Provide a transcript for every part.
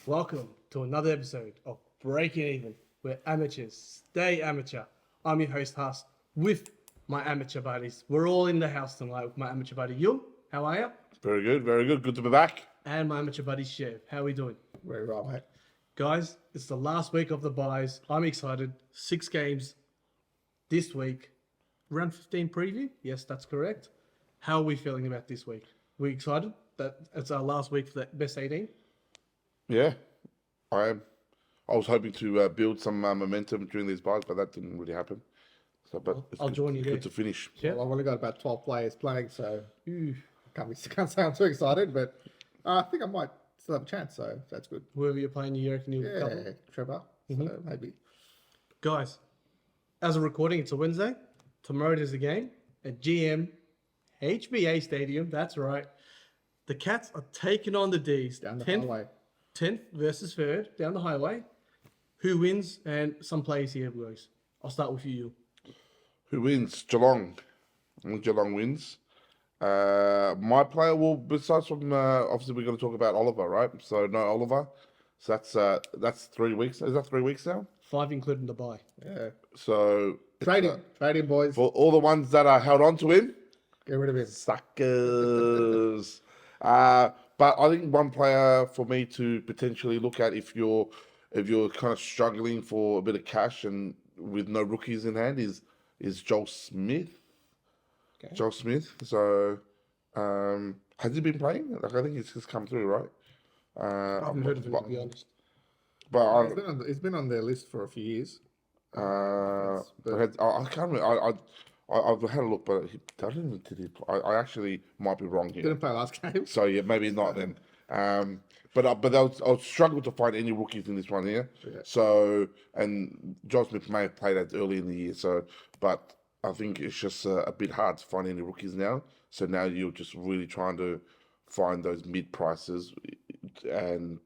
Welcome to another episode of Breaking Even, where amateurs stay amateur. I'm your host, Huss, with my amateur buddies. We're all in the house tonight with my amateur buddy, Yung. How are you? Very good, very good. Good to be back. And my amateur buddy, Chev. How are we doing? Very well, mate. Guys, it's the last week of the buys. I'm excited. 6 games this week. Round 15 preview? Yes, that's correct. How are we feeling about this week? We excited that it's our last week for the best 18? Yeah, I am. I was hoping to build some momentum during these buys, but that didn't really happen. So, but it's I'll good, join you there. Good to finish. Yeah. Well, I've only got about 12 players playing, so can't say I'm too excited, but I think I might still have a chance, so that's good. Whoever you're playing, you reckon you'll Yeah, cover? Trevor. So maybe. Guys, as a recording, it's a Wednesday. Tomorrow there's a game at GM HBA Stadium. That's right. The Cats are taking on the D's. Down the 10th highway. 10th versus 3rd down the highway. Who wins? And some players here, boys. I'll start with you. Who wins? Geelong. I think Geelong wins. My player will, besides from, obviously we're going to talk about Oliver, right? So no Oliver. So that's 3 weeks. Is that 3 weeks now? 5 including the bye. Yeah. So Trade him, boys. for all the ones that are held on to him, Get rid of him. suckers. But I think one player for me to potentially look at if you're kind of struggling for a bit of cash and with no rookies in hand is Joel Smith. Okay. Joel Smith. So has he been playing? Like I think he's just come through, right? I haven't heard of him, to be honest. But He's been on their list for a few years. I can't remember. I've had a look, but I actually might be wrong here. Didn't play last game. So yeah, maybe not then. But I'll struggle to find any rookies in this one here. Yeah. So and Joel Smith may have played that early in the year. So, but I think it's just a bit hard to find any rookies now. So now you're just really trying to find those mid prices and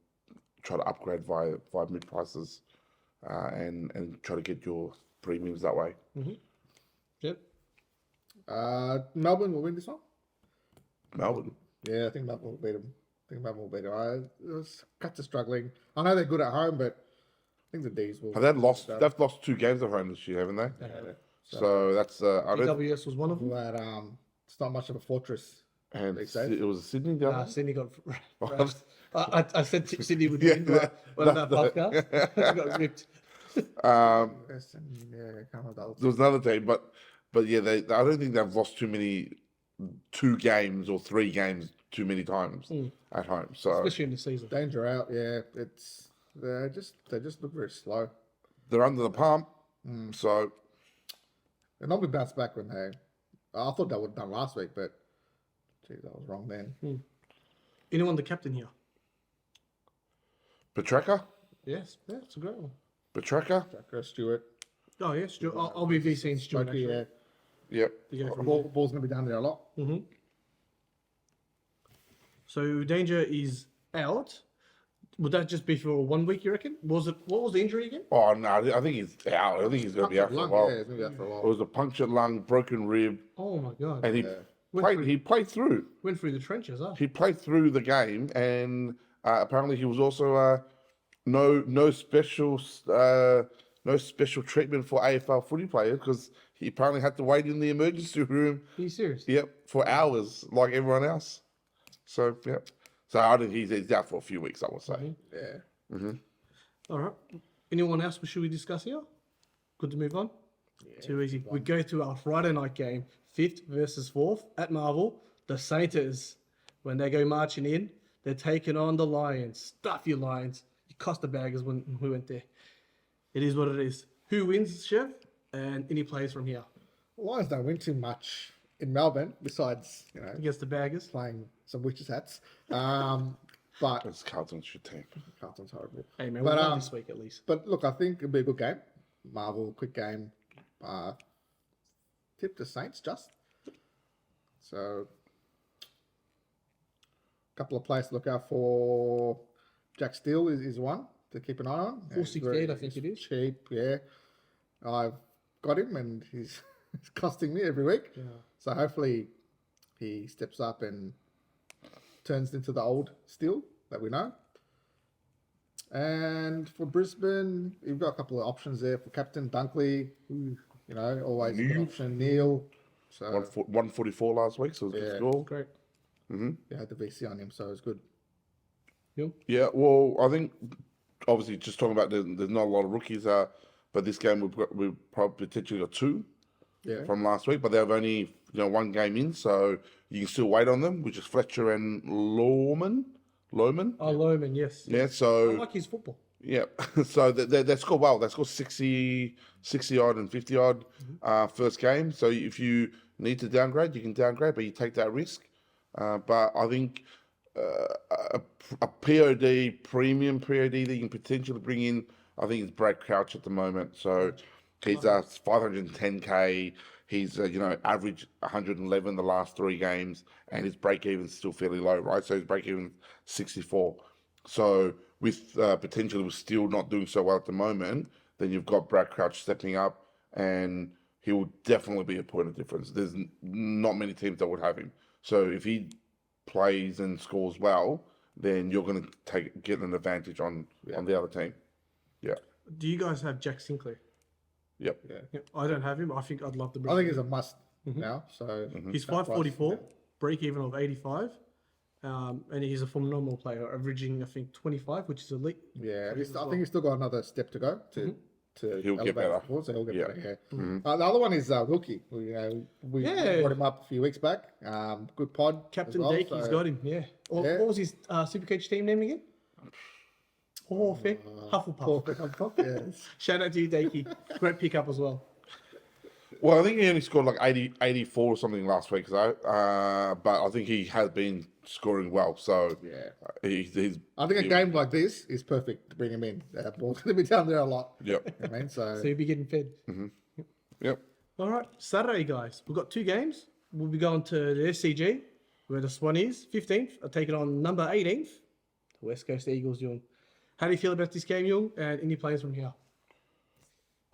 try to upgrade via mid prices, and try to get your premiums that way. Yep. Melbourne will win this one. Melbourne. Yeah, I think Melbourne will beat them. Cats are struggling. I know they're good at home, but I think the D's will. Have they lost? They've lost 2 games at home this year, haven't they? Yeah. So that's I don't. DWS was one of them. But it's not much of a fortress. And They say. it was Sydney. The other one? Sydney got rashed. I said Sydney would win, but on that podcast, got ripped. Yes, and, yeah, can't remember the other There was another team, but yeah, I don't think they've lost 2 games or 3 games too many times at home. So Especially in the season. Danger out, yeah. They just look very slow. they're under the pump. So They'll not be bounced back when they. I thought they would have done last week, but geez, I was wrong then. Anyone the captain here? Petraka, Yes, yeah, it's a great one. Petraka. Jacker Stewart, Oh yes, Stuart. I'll be VCing Stuart. Smokey, Actually. yeah. Yep. To go from Ball's gonna be down there a lot. So Danger is out. Would that just be for 1 week? You reckon? What was the injury again? Oh no, I think he's out. I think he's going to be out for a Lung, while. yeah, he's gonna be out for a It while. was a punctured lung, broken rib, Oh my god! and he played through. Went through the trenches, huh? He played through the game, and apparently he was also no special treatment for AFL footy players because he apparently had to wait in the emergency room. Are you serious? Yep, for hours like everyone else. So yep. So I think he's out for a few weeks. I would say. Yeah. All right. Anyone else? Should we discuss here? Good to move on. Too easy. We go to our Friday night game, 5th versus 4th at Marvel. The Saints, when they go marching in, they're taking on the Lions. Stuff you Lions. You cost the baggers when we went there. It is what it is. Who wins, Chev? And any players from here Lions don't win too much in Melbourne, besides against the baggers? playing some witches hats. But It's Carlton's shit team. Carlton's horrible. Hey man, But, we won this week at least. But look, I think it'll be a good game. Marvel, quick game. Tip the Saints just. So, a couple of players to look out for. Jack Steele is one to keep an eye on. 468, I think it is. Cheap, yeah. I've got him, and he's costing me every week. Yeah. So hopefully he steps up and turns into the old Steele that we know. And for Brisbane, you've got a couple of options there for captain Dunkley. Who, always a good Neil. option. Neil. So 144 last week, so it was a good Yeah. score. Great. yeah, had the VC on him, so it's good. You? Yeah, well, I think obviously just talking about there's not a lot of rookies, but this game we've probably potentially got two Yeah. from last week, but they've only one game in, so you can still wait on them, which is Fletcher and Lowman. Oh, Lohman, yes. Yeah, I so like his football. yeah, so they scored well. They scored 60 odd and 50 odd first game. So if you need to downgrade, you can downgrade, but you take that risk. But I think a POD, premium POD that you can potentially bring in, I think it's Brad Crouch at the moment. So he's 510k. He's average 111 the last three games, and his break even's still fairly low, right? So his break even 64. So with potentially with still not doing so well at the moment, then you've got Brad Crouch stepping up, and he will definitely be a point of difference. There's not many teams that would have him. So if he plays and scores well, then you're going to get an advantage on the other team. Yeah. Do you guys have Jack Sinclair? Yep. Yeah. Yeah, I don't have him. I think I'd love to bring I think him. it's a must now. So He's that price, 544, break even of 85. And he's a phenomenal player, averaging, I think, 25, which is elite. Yeah, I think he's still got another step to go to He'll get elevate better. forward, so he'll get Yeah. better. Yeah. The other one is Wilkie. We Yeah. brought him up a few weeks back. Good pod. Captain as well, Dakey's so- got him, yeah. Yeah. What was his Supercoach team name again? Hufflepuff. Hufflepuff, yeah. Shout out to you, Dakey. Great pickup as well. Well, I think he only scored like 84 or something last week, but I think he has been scoring well. So Yeah. he's. I think a game like this is perfect to bring him in. Ball's going to be down there a lot. Yep. I mean, so So you'll be getting fed. Yep. All right, Saturday, guys. We've got two games. We'll be going to the SCG, where the Swan is, 15th, are taking on number 18th, the West Coast Eagles, Jung. How do you feel about this game, Jung, and any players from here?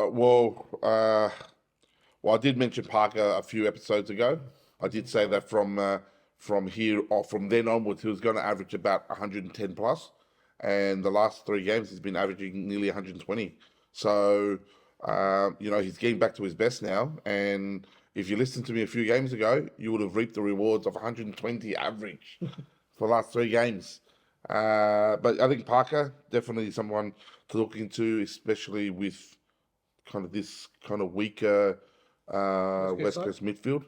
Well, I did mention Parker a few episodes ago. I did say that from here or from then onwards, he was going to average about 110 plus, and the last three games he's been averaging nearly 120. So he's getting back to his best now. And if you listened to me a few games ago, you would have reaped the rewards of 120 average for the last three games. But I think Parker definitely someone to look into, especially with kind of this kind of weaker West side? Coast midfield.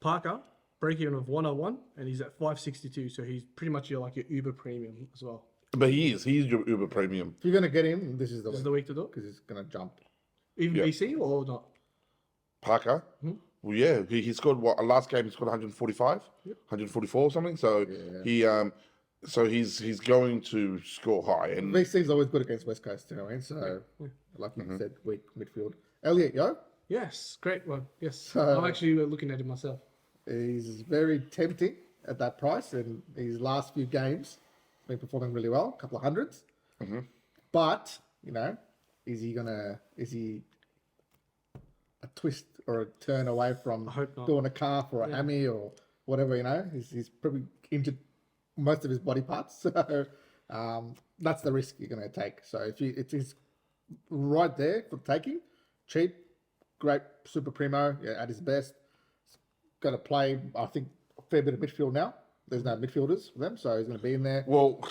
Parker, break even of 101, and he's at 562, so he's pretty much your Uber premium as well. But he's your Uber premium. if you're going to get him, this is the This is week the week to do it. because he's going to jump. Even Yeah. BC or not? Parker, well, yeah, he scored last game he scored 145, 144 or something. So he's going to score high. And VC's always good against West Coast, you know what I mean? So, like you said, weak midfield. Elliot, Yes, great one. Yes, So- I'm actually looking at it myself. he's very tempting at that price, and his last few games been performing really well, a couple of hundreds. But is he a twist or a turn away from hope not. doing a calf or a hammy or whatever? He's probably injured most of his body parts, so that's the risk you're going to take. So it's right there for taking, cheap, great super primo at his best. Going to play, I think, a fair bit of midfield now. There's no midfielders for them, so he's going to be in there. well,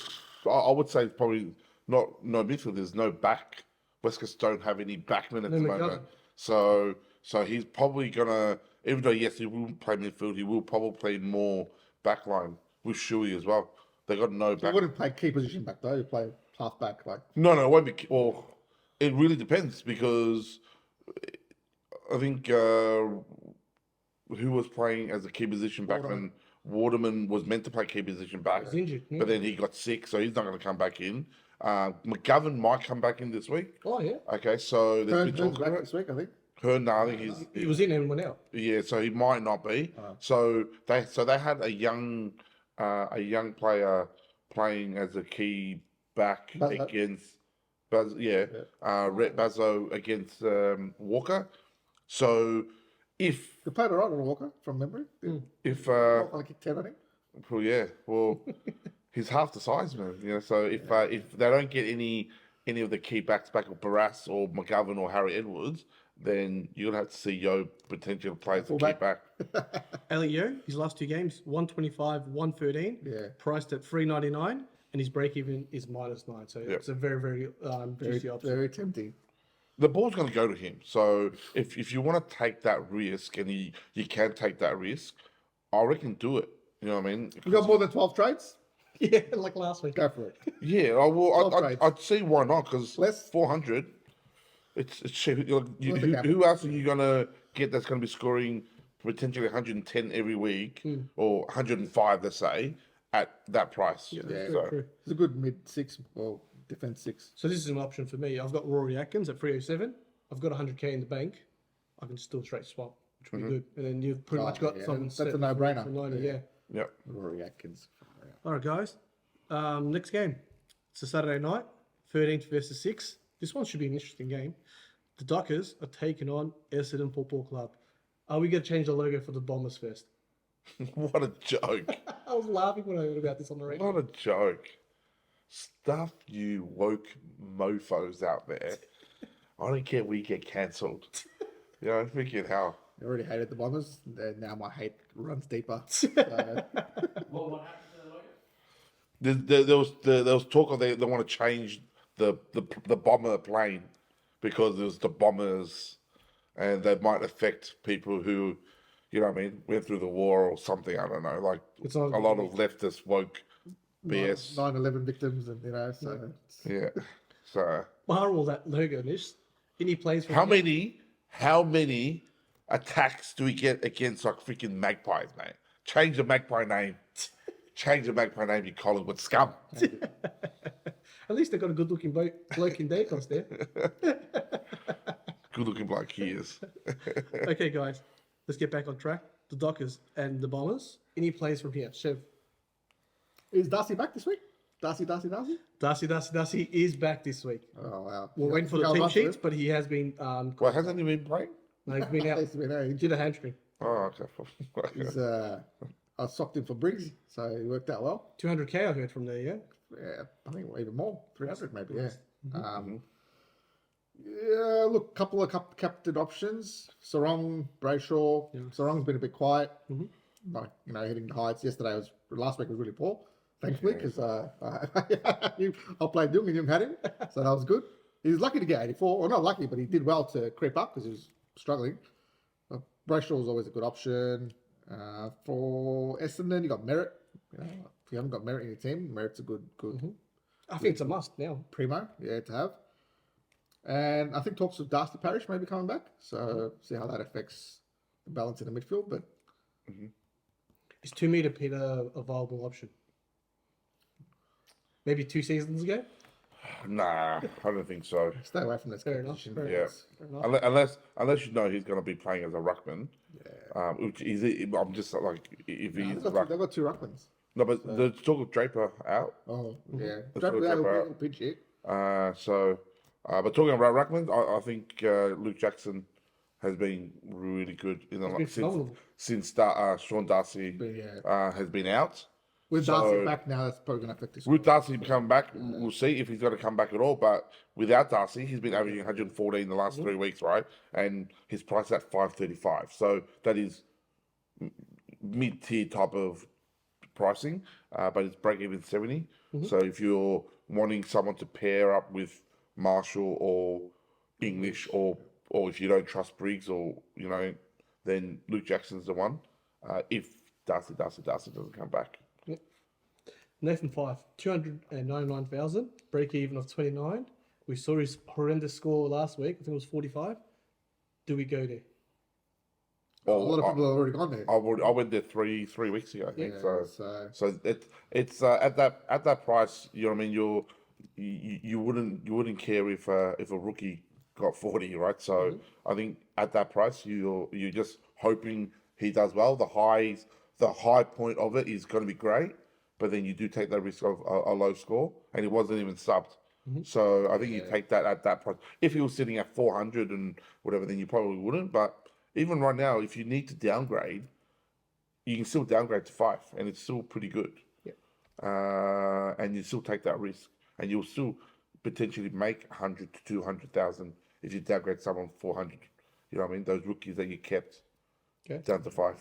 I would say probably no midfield. There's no back. West Coast don't have any backmen at the McGovern. moment. So he's probably gonna, even though yes he will play midfield, he will probably play more backline with Shuey as well. They got no He back. wouldn't play key position back though. He'd play half back. No, it won't be. Well, it really depends because I think who was playing as a key position back when Waterman was meant to play key position back, He's injured. but then he got sick, so he's not going to come back in. McGovern might come back in this week. Oh yeah, Okay, so there's been Hearn's talk back about this week, I think. Hearn. No, I think he was in and went out. yeah, so he might not be. So they had a young player playing as a key back Bazo? against Rhett Bazo against Walker. So if He played alright on Walker from memory. if I kicked 10 on him. well, yeah, well, he's half the size, man. So if they don't get any of the key backs back, or Barras or McGovern or Harry Edwards, then you'll have to see Yo potential plays to keep back. Elliot Yeo, his last 2 games, 125, 113. Yeah. Priced at $3.99, and his break even is -9. So it's a very, very juicy option. Very tempting. The ball's going to go to him. So if you want to take that risk, and you can take that risk, I reckon do it. You know what I mean? You got more than 12 trades? Yeah, like last week. Go for it. Yeah, I'd see why not, because Less? 400, it's cheap. Gamble. Who else are you going to get that's going to be scoring potentially 110 every week, or 105, let's say, at that price? Yeah, So, true. It's a good mid 6 or defense 6. So this is an option for me. I've got Rory Atkins at 307. I've got 100k in the bank. I can still straight swap, which would be good. And then you've pretty much got someone That's set a no-brainer. for 90, yeah. yeah. Rory Atkins. All right, guys. Next game. It's a Saturday night, 13th versus 6. This one should be an interesting game. The Dockers are taking on Essendon Football Club. Are we going to change the logo for the Bombers first? What a joke. I was laughing when I heard about this on the radio. What a joke. Stuff you woke mofos out there. I don't care we get cancelled. Freaking hell. I already hated the Bombers. Now my hate runs deeper. So, What happened to the logo? There was talk of they want to change the bomber plane, because there's the bombers, and they might affect people who, went through the war or something. I don't know. Like It's a not- lot of leftist woke BS. 9/11 victims, and so Yeah. So Bar all that logo, Nish. Any plays from how many attacks do we get against like freaking Magpies, mate? Change the Magpie name. Change the Magpie name, you Collingwood scum. At least they've got a good looking bloke in Dacos there. Good looking bloke he is. Okay, guys. Let's get back on track. The Dockers and the Bombers. Any plays from here? Chev. is Darcy back this week? Darcy. Darcy is back this week. Oh wow! We're waiting for the team sheets, but he has been. Well, hasn't he been playing? No, he's been out. He's been out. He did a hamstring. Oh, okay. He's, I socked him for Briggs, so it worked out well. 200k I heard from there. Yeah. Yeah, I think even more, 300 maybe. Yeah. Yeah. Look, couple of captain options: Sarong, Brayshaw. Sarong's been a bit quiet. Like hitting the heights. Last week was really poor. Thankfully, because I played Dung and Dung had him, so that was good. He was lucky to get 84, or not lucky, but he did well to creep up because he was struggling. Brayshaw is always a good option. For Essendon, you got Merritt. If you haven't got Merritt in your team, Merritt's a good I think it's a must now. primo, to have. And I think talks of Darcy Parish maybe coming back, so see how that affects the balance in the midfield. But Is 2 meter Peter a viable option? Maybe 2 seasons ago. Nah, I don't think so. stay away from this Fair enough, competition. fair Yeah. Fair enough. Unless he's going to be playing as a ruckman. Which is I'm just like if he's They've got 2 ruckmans. no, but the talk of Draper out. Oh, yeah. Let's Draper go out Draper will pinch it. But talking about ruckman, I think Luke Jackson has been really good in been phenomenal. since Sean Darcy has been out. With Darcy back now, that's probably going to affect his With Darcy coming back, we'll see if he's going to come back at all. But without Darcy, he's been averaging 114 the last 3 weeks, right? And his price at 535. So that is mid-tier type of pricing, but it's break-even 70. So if you're wanting someone to pair up with Marshall or English, or if you don't trust Briggs, or then Luke Jackson's the one. If Darcy doesn't come back. Nathan Fife, 299,000, break even of 29. We saw his horrendous score last week. I think it was 45. Do we go there? A lot of people have already gone there. I went there three weeks ago, I think. Yeah, So it's at that price. You know what I mean? You wouldn't care if a rookie got 40, right? So I think at that price, you're just hoping he does well. The high point of it is going to be great, but then you do take that risk of a low score, and it wasn't even subbed. So I think you take that at that price. If he was sitting at 400 and whatever, then you probably wouldn't. But even right now, if you need to downgrade, you can still downgrade to 5, and it's still pretty good. and you still take that risk, and you'll still potentially make 100 to 200,000 if you downgrade someone 400. You know what I mean? Those rookies that you kept Okay. down to 5.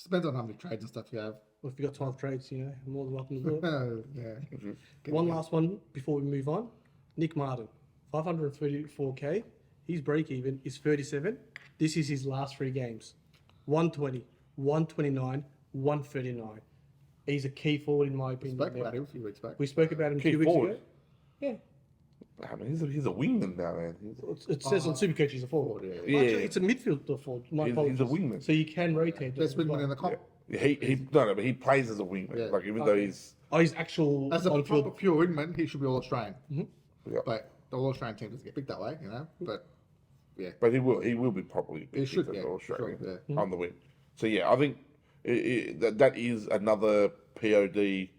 Depends on how many trades and stuff you have. Well, if you've got 12 trades, you know, you're more than welcome to do it. Yeah. One last one before we move on. Nick Martin, 534k. His break even is 37. This is his last 3 games. 120, 129, 139. He's a key forward in my opinion. Spoke there. about him a few weeks back. We spoke about him Key 2 weeks forward? ago. Yeah. I mean, he's a wingman now, man. It says on Supercoach he's a forward. Yeah. Yeah. Actually, it's a midfielder forward. My He's a apologies. wingman. So you can rotate. Best them as wingman well. in the comp. But he plays as a wingman. Yeah. Like even though he's Oh, he's actual As a on proper field. pure wingman, he should be all Australian. yeah. But the all Australian team doesn't get picked that way, you know. But yeah, But he will be probably He should, picked as yeah, Australian sure, on the wing. So yeah, I think that is another POD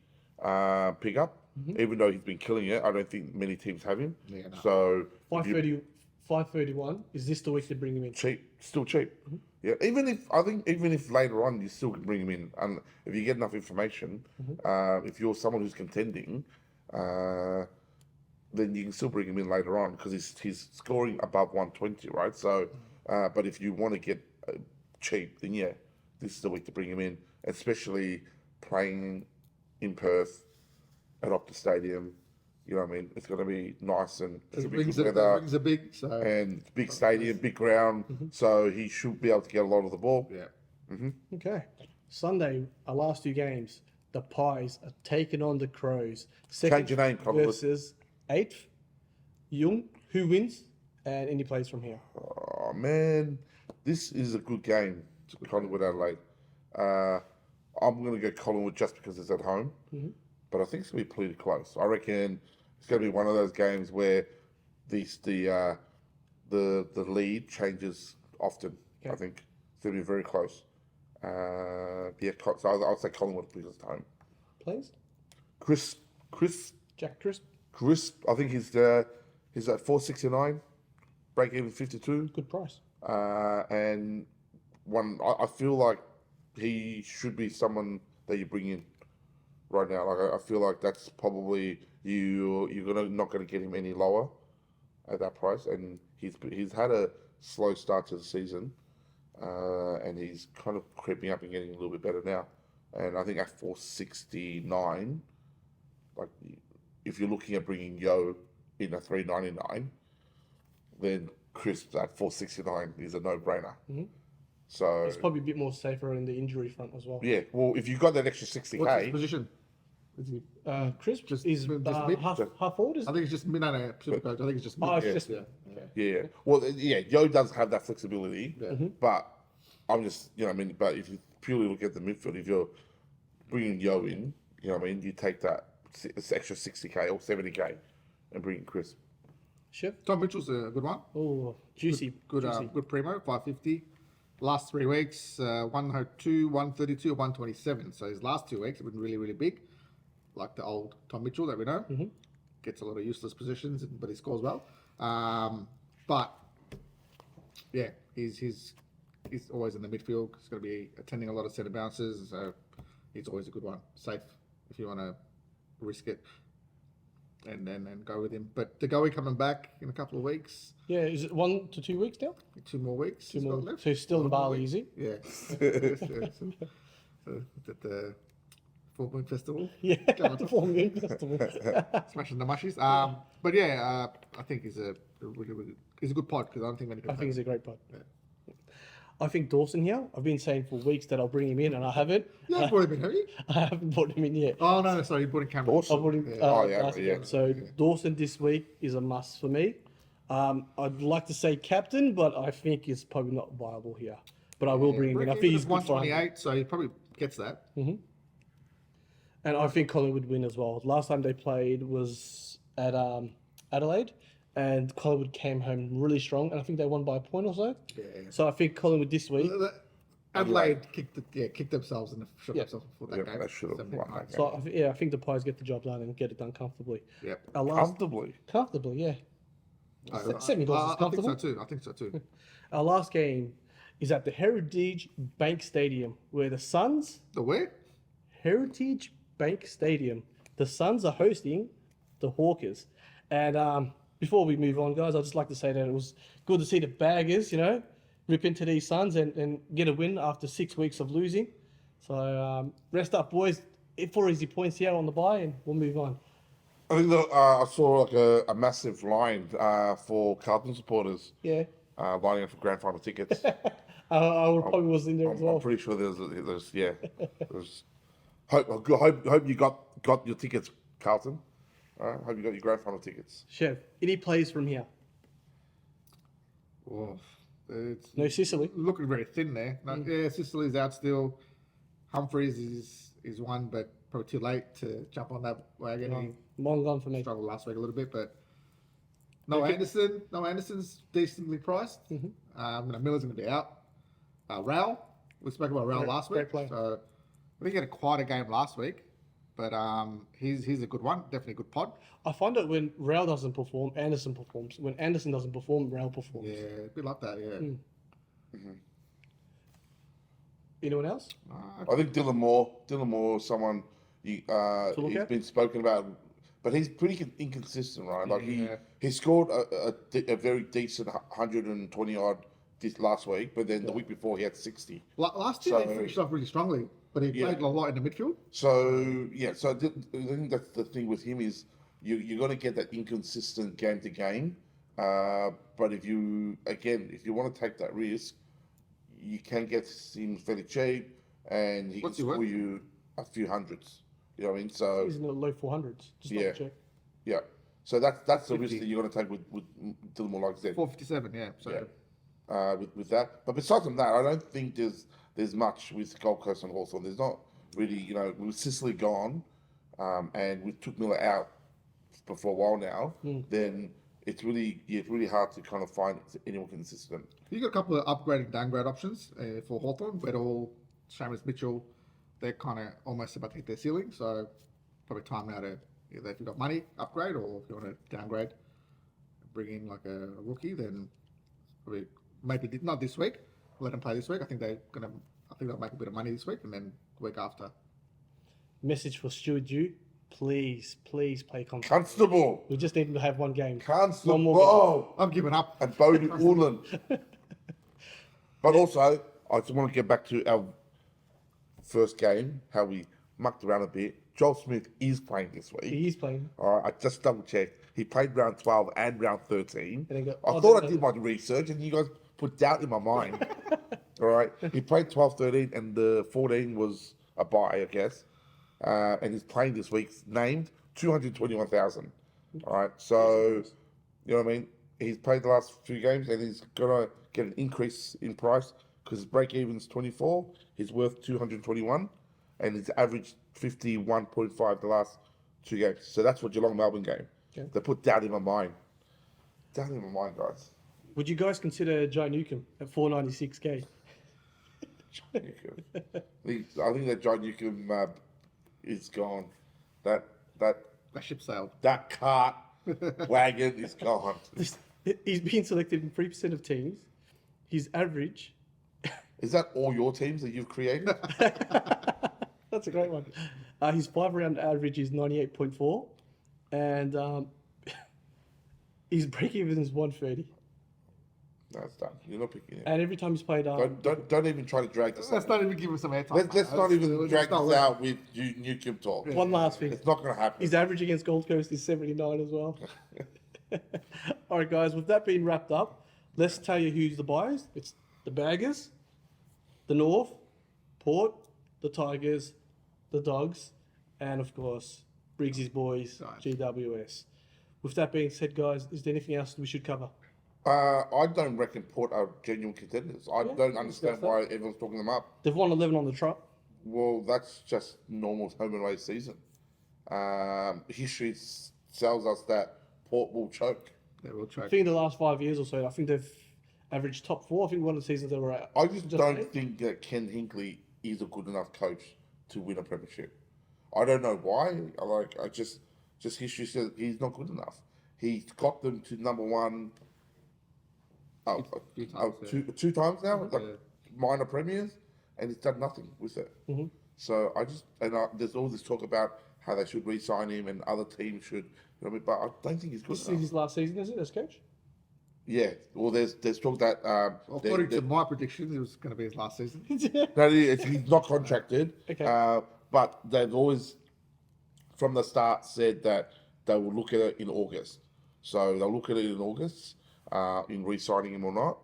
pickup. Even though he's been killing it, I don't think many teams have him. Yeah, no. So 530, 531. Is this the week to bring him in? cheap, still cheap. Yeah, even if later on you still can bring him in, and if you get enough information, if you're someone who's contending, then you can still bring him in later on because he's scoring above 120, right? So, but if you want to get cheap, then yeah, this is the week to bring him in, especially playing in Perth at Optus Stadium. You know what I mean? It's going to be nice and it's the gonna be rings good are, the weather rings are big, so and big stadium, big ground, so he should be able to get a lot of the ball. yeah. Okay. Sunday, our last 2 games, the Pies are taking on the Crows. Second Change your name, Collingwood. versus 8th. Young, who wins, and any plays from here. Oh man, this is a good game. Collingwood Adelaide. I'm going to go Collingwood just because it's at home, but I think it's going to be pretty close. I reckon it's going to be one of those games where the lead changes often. I think it's going to be very close. Yeah, so I'll say Collingwood because it's home. Plays? Chris, Jack Crisp, I think he's at 469, break even 52. good price. And I feel like he should be someone that you bring in right now. Like I feel like that's probably you're not gonna get him any lower at that price. And he's had a slow start to the season, and he's kind of creeping up and getting a little bit better now. And I think at 469, like if you're looking at bringing Yo in at 399, then Crisp at 469 is a no-brainer. So It's probably a bit more safer in the injury front as well. yeah, well, if you've got that extra What's his 60k, position? Is he, Crisp Just- is just mid? half forward, is I think it's just mid. No, Supercoach. I think it's just mid. Oh, it's yeah, just- yeah. yeah. Well, yeah, Yo does have that flexibility, but I'm just, you know what I mean? But if you purely look at the midfield, if you're bringing Yo in, you know what I mean? You take that extra 60k or 70k and bring in Crisp. Chef? Tom Mitchell's a good one. Oh, juicy. Good, juicy. good primo, 550. Last 3 weeks, 102, 132, 127. So his last 2 weeks have been really, really big. Like the old Tom Mitchell that we know. Gets a lot of useless positions, but he scores well. But yeah, he's always in the midfield. He's going to be attending a lot of centre bounces, so he's always a good one. Safe if you want to risk it. And then go with him. But DeGoey coming back in a couple of weeks. Yeah, is it 1 to 2 weeks now? 2 more weeks. 2 he's more. got left. So still in Bali, is he? Yeah. So at the 4 Point Festival, Yeah, the Form Game Festival. smashing the mushies. But yeah, I think he's a good pod because I don't think many people. I think he's a great pod. I think Dawson here, I've been saying for weeks that I'll bring him in and I haven't. Yeah, brought him in, have you? I haven't brought him in yet. Oh no, sorry, you brought in Cameron. Dawson. I brought him Oh, yeah, last yeah. week. So Dawson this week is a must for me. I'd like to say captain, but I think it's probably not viable here. But I will bring him in. I think he's good for 128, so he probably gets that. And I think Collingwood win as well. Last time they played was at Adelaide, and Collingwood came home really strong, and I think they won by a point or so. Yeah. So I think Collingwood this week. Adelaide kicked themselves and shot Yeah. themselves before that Yeah, game. they should have 17 won that points. game. So I think the Pies get the job done and get it done comfortably. Yep. Our last Comfortably. comfortably, yeah. $70 is I think comfortable. so too. I think so too. Our last game is at the Heritage Bank Stadium, where the Suns, The where? Heritage Bank Stadium, the Suns are hosting the Hawkers. And before we move on, guys, I'd just like to say that it was good to see the Baggers, rip into these Suns and get a win after 6 weeks of losing. So rest up, boys. 4 easy points here on the bye, and we'll move on. I think that, I saw like a massive line for Carlton supporters Yeah. lining up for grand final tickets. I probably was in there as I'm well. pretty sure there's yeah. Hope you got your tickets, Carlton. Hope you got your grand final tickets. Chef, any plays from here? Oh, it's No Sicily. looking very thin there. No, Yeah, Sicily's out still. Humphreys is one, but probably too late to jump on that wagon. He Long gone for me. struggled last week a little bit, but no Anderson. No Anderson's decently priced. Miller's going to be out. Raul, we spoke about Raul last great week. play. So I think he had quite a game last week, but he's a good one. Definitely a good pod. I find that when Raul doesn't perform, Anderson performs. When Anderson doesn't perform, Raul performs. Yeah, a bit like that. Yeah. Anyone else? I think Dylan Moore, someone he's at? been spoken about, but he's pretty inconsistent, right? Like Yeah. he scored a very decent 120 odd this last week, but then the week before he had 60. Last year So- he finished off really strongly, but he played a lot in the midfield. So yeah, so I think that's the thing with him is you're going to get that inconsistent game to game. But if you want to take that risk, you can get him fairly cheap, and he What's can he worth? score you a few hundreds. You know what I mean? So He's in the low 400s. Just Yeah. double check. yeah, so that's the 50. risk that you're going to take with Dylan Moore, like I said. 457, yeah. So Yeah. With that. But besides from that, I don't think there's much with Gold Coast and Hawthorn. There's not really, with Sicily gone, and we took Miller out for a while now, then it's really hard to kind of find anyone consistent. you got a couple of upgrade and downgrade options for Hawthorn. Weddle, Seamus Mitchell, they're kind of almost about to hit their ceiling. So probably time now to either if you've got money, upgrade, or if you want to downgrade, bring in like a rookie, then probably maybe not this week. Let them play this week. I think they'll make a bit of money this week, and then the week after. Message for Stuart Dew. Please play Constable. Constable! We just need him to have one game. Constable! One more I'm giving up. And Bodie Ulan. But also, I just want to get back to our first game, how we mucked around a bit. Joel Smith is playing this week. He's playing. All right, I just double checked. He played round 12 and round 13. And he got- I thought I did my research, and you guys put doubt in my mind. All right, he played 12, 13, and the 14 was a bye, I guess. And he's playing this week, named 221,000. All right, so you know what I mean. He's played the last few games, and he's gonna get an increase in price because his break even's 24. He's worth 221, and he's averaged 51.5 the last 2 games. So that's for Geelong Melbourne game. Okay. They put doubt in my mind. Doubt in my mind, guys. Would you guys consider Joe Newcomb at 496k? I think that John Newcomb is gone. That That ship sailed. that cart wagon is gone. He's been selected in 3% of teams. His average, Is that all your teams that you've created? that's a great one. His 5-round average is 98.4, and his break even is 130. No, it's done. You're not picking it. And every time he's played, Don't even try to drag this Let's out. not even give him some airtime. Let's not even It's drag not this worth it. out with Newcomb talk. one last thing. It's not going to happen. His average against Gold Coast is 79 as well. All right, guys, with that being wrapped up, let's tell you who's the buyers. It's the Baggers, the North, Port, the Tigers, the Dogs, and of course, Briggs' boys, Right. GWS. With that being said, guys, is there anything else we should cover? I don't reckon Port are genuine contenders. I Yeah, don't we understand discussed that. why everyone's talking them up. They've won 11 on the trot. Well, that's just normal home and away season. History tells us that Port will choke. They will I choke. think in the last 5 years or so, I think they've averaged top 4. I think one of the seasons they were at. I just don't eight. think that Ken Hinkley is a good enough coach to win a premiership. I don't know why. I just history says he's not good enough. He got them to number one. Few times, yeah. Two times now, like Yeah. minor premiers, and he's done nothing with it. Mm-hmm. So there's all this talk about how they should re-sign him and other teams should. You know what I mean? But I don't think he's good This is enough. his last season, is it, as coach? Yeah. Well, there's talk that According to my predictions, it was going to be his last season. no, he's not contracted. Okay. But they've always, from the start, said that they will look at it in August. So they'll look at it in August, in re-signing him or not.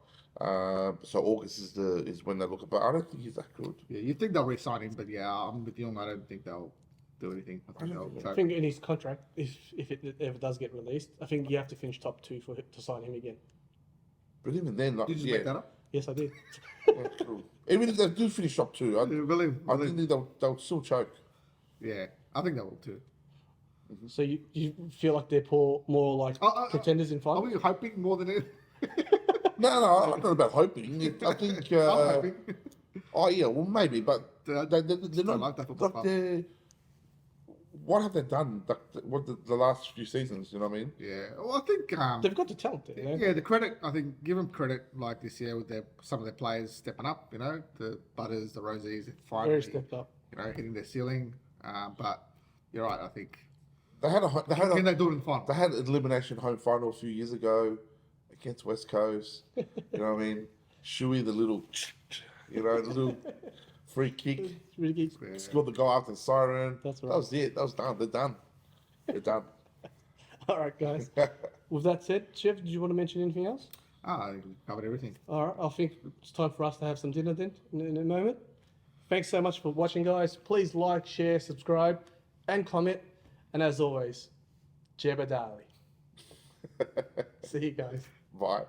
So August is when they look at. But I don't think he's that good. Yeah, you think they'll re-sign him, but yeah, I'm with you on. I don't think they'll do anything. I think they'll I choke. think in his contract, if it ever does get released, I think you have to finish top 2 to sign him again. But even then, like, Did you just yeah, make that up? Yes, I did. yeah, true. Even if they do finish top 2, Yeah, believe, I believe. think they'll still choke. Yeah, I think they will too. So you feel like they're more like contenders in Are final? we hoping more than it? No, I'm not about hoping. I think. I'm hoping. Oh yeah, well maybe, but they're Don't not like that football like club. what have they done? Like, what the last few seasons? You know what I mean? Yeah, well, I think They've got the talent there. You know? yeah, the credit. I think give them credit like this year with some of their players stepping up. You know, the Butters, the Rosies, finally Very stepped up. hitting their ceiling. But you're right. I think They had can they do it in the final? they had an elimination home final a few years ago against West Coast. You know what I mean? Shuey, the little, the little free kick, It's really good. scored the goal after the siren. That's That right. was it. That was done. They're done. They're done. All right, guys. With that said, Chef, did you want to mention anything else? I think we covered everything. All right, I think it's time for us to have some dinner then in a moment. Thanks so much for watching, guys. Please like, share, subscribe, and comment. And as always, Jebadali. See you guys. Bye.